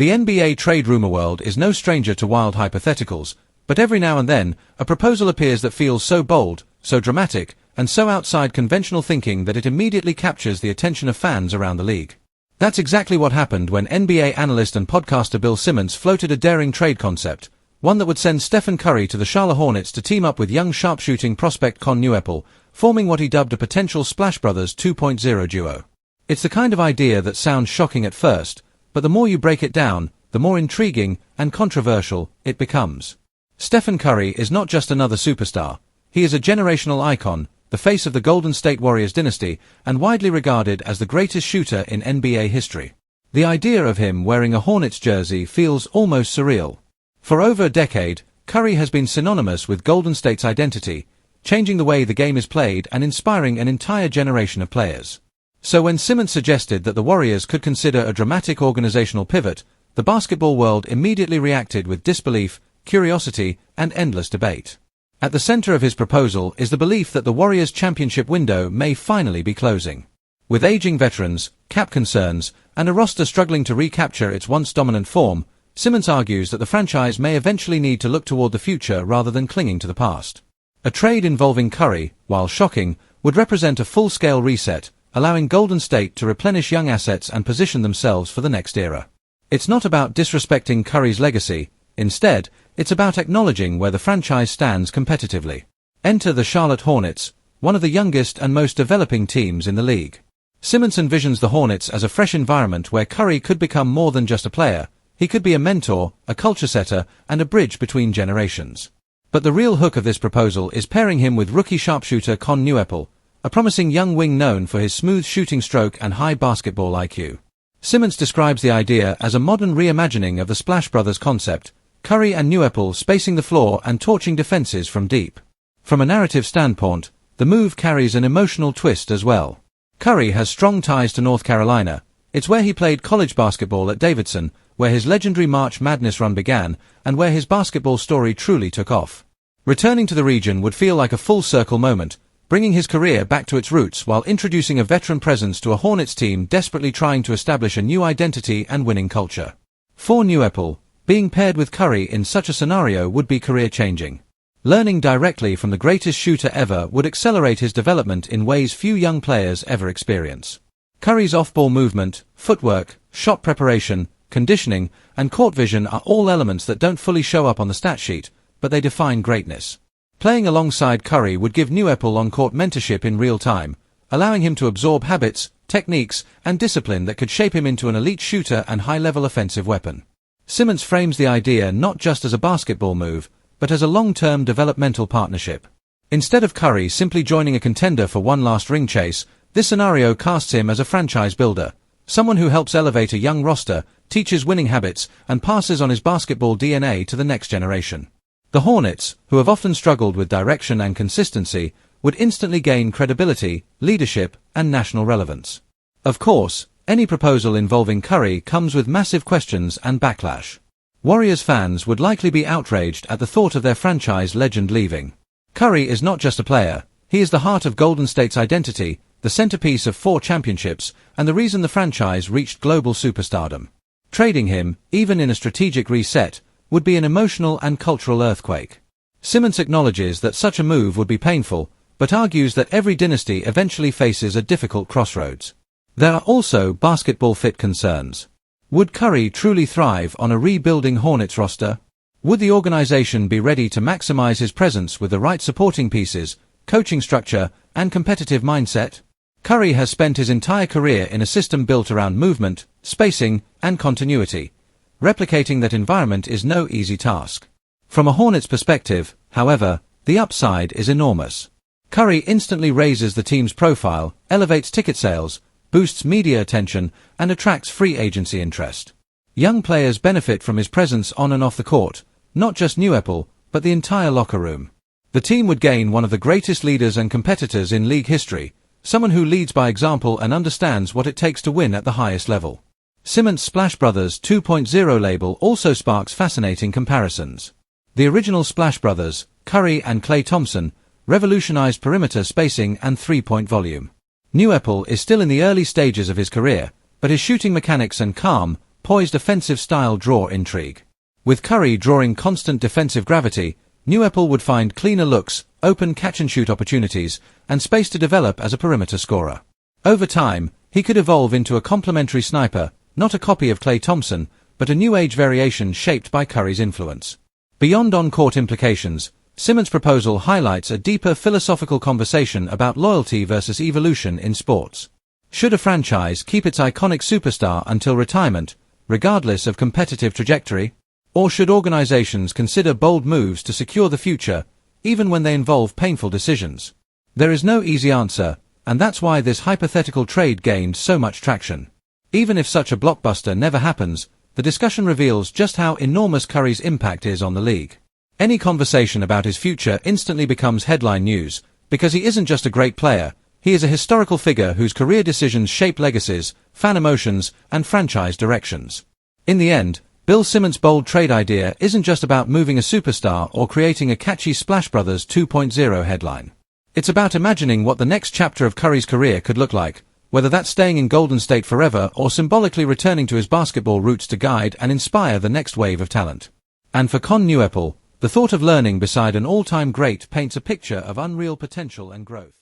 The NBA trade rumor world is no stranger to wild hypotheticals, but every now and then, a proposal appears that feels so bold, so dramatic, and so outside conventional thinking that it immediately captures the attention of fans around the league. That's exactly what happened when NBA analyst and podcaster Bill Simmons floated a daring trade concept, one that would send Steph Curry to the Charlotte Hornets to team up with young sharpshooting prospect Kon Knueppel, forming what he dubbed a potential Splash Brothers 2.0 duo. It's the kind of idea that sounds shocking at first, but the more you break it down, the more intriguing and controversial it becomes. Steph Curry is not just another superstar. He is a generational icon, the face of the Golden State Warriors dynasty, and widely regarded as the greatest shooter in NBA history. The idea of him wearing a Hornets jersey feels almost surreal. For over a decade, Curry has been synonymous with Golden State's identity, changing the way the game is played and inspiring an entire generation of players. So when Simmons suggested that the Warriors could consider a dramatic organizational pivot, the basketball world immediately reacted with disbelief, curiosity, and endless debate. At the center of his proposal is the belief that the Warriors' championship window may finally be closing. With aging veterans, cap concerns, and a roster struggling to recapture its once dominant form, Simmons argues that the franchise may eventually need to look toward the future rather than clinging to the past. A trade involving Curry, while shocking, would represent a full-scale reset, allowing Golden State to replenish young assets and position themselves for the next era. It's not about disrespecting Curry's legacy. Instead, it's about acknowledging where the franchise stands competitively. Enter the Charlotte Hornets, one of the youngest and most developing teams in the league. Simmons envisions the Hornets as a fresh environment where Curry could become more than just a player. He could be a mentor, a culture setter, and a bridge between generations. But the real hook of this proposal is pairing him with rookie sharpshooter Kon Knueppel, a promising young wing known for his smooth shooting stroke and high basketball IQ. Simmons describes the idea as a modern reimagining of the Splash Brothers concept, Curry and Knueppel spacing the floor and torching defenses from deep. From a narrative standpoint, the move carries an emotional twist as well. Curry has strong ties to North Carolina. It's where he played college basketball at Davidson, where his legendary March Madness run began, and where his basketball story truly took off. Returning to the region would feel like a full-circle moment, bringing his career back to its roots while introducing a veteran presence to a Hornets team desperately trying to establish a new identity and winning culture. For Knueppel, being paired with Curry in such a scenario would be career-changing. Learning directly from the greatest shooter ever would accelerate his development in ways few young players ever experience. Curry's off-ball movement, footwork, shot preparation, conditioning, and court vision are all elements that don't fully show up on the stat sheet, but they define greatness. Playing alongside Curry would give Knueppel on-court mentorship in real time, allowing him to absorb habits, techniques, and discipline that could shape him into an elite shooter and high-level offensive weapon. Simmons frames the idea not just as a basketball move, but as a long-term developmental partnership. Instead of Curry simply joining a contender for one last ring chase, this scenario casts him as a franchise builder, someone who helps elevate a young roster, teaches winning habits, and passes on his basketball DNA to the next generation. The Hornets, who have often struggled with direction and consistency, would instantly gain credibility, leadership, and national relevance. Of course, any proposal involving Curry comes with massive questions and backlash. Warriors fans would likely be outraged at the thought of their franchise legend leaving. Curry is not just a player, he is the heart of Golden State's identity, the centerpiece of 4 championships, and the reason the franchise reached global superstardom. Trading him, even in a strategic reset, would be an emotional and cultural earthquake. Simmons acknowledges that such a move would be painful, but argues that every dynasty eventually faces a difficult crossroads. There are also basketball fit concerns. Would Curry truly thrive on a rebuilding Hornets roster? Would the organization be ready to maximize his presence with the right supporting pieces, coaching structure, and competitive mindset? Curry has spent his entire career in a system built around movement, spacing, and continuity. Replicating that environment is no easy task. From a Hornets perspective, however, the upside is enormous. Curry instantly raises the team's profile, elevates ticket sales, boosts media attention, and attracts free agency interest. Young players benefit from his presence on and off the court, not just Knueppel, but the entire locker room. The team would gain one of the greatest leaders and competitors in league history, someone who leads by example and understands what it takes to win at the highest level. Simmons' Splash Brothers 2.0 label also sparks fascinating comparisons. The original Splash Brothers, Curry and Klay Thompson, revolutionized perimeter spacing and three-point volume. Knueppel is still in the early stages of his career, but his shooting mechanics and calm, poised offensive-style draw intrigue. With Curry drawing constant defensive gravity, Knueppel would find cleaner looks, open catch-and-shoot opportunities, and space to develop as a perimeter scorer. Over time, he could evolve into a complementary sniper, not a copy of Klay Thompson, but a new-age variation shaped by Curry's influence. Beyond on-court implications, Simmons' proposal highlights a deeper philosophical conversation about loyalty versus evolution in sports. Should a franchise keep its iconic superstar until retirement, regardless of competitive trajectory? Or should organizations consider bold moves to secure the future, even when they involve painful decisions? There is no easy answer, and that's why this hypothetical trade gained so much traction. Even if such a blockbuster never happens, the discussion reveals just how enormous Curry's impact is on the league. Any conversation about his future instantly becomes headline news, because he isn't just a great player, he is a historical figure whose career decisions shape legacies, fan emotions, and franchise directions. In the end, Bill Simmons' bold trade idea isn't just about moving a superstar or creating a catchy Splash Brothers 2.0 headline. It's about imagining what the next chapter of Curry's career could look like, whether that's staying in Golden State forever or symbolically returning to his basketball roots to guide and inspire the next wave of talent. And for Kon Knueppel, the thought of learning beside an all-time great paints a picture of unreal potential and growth.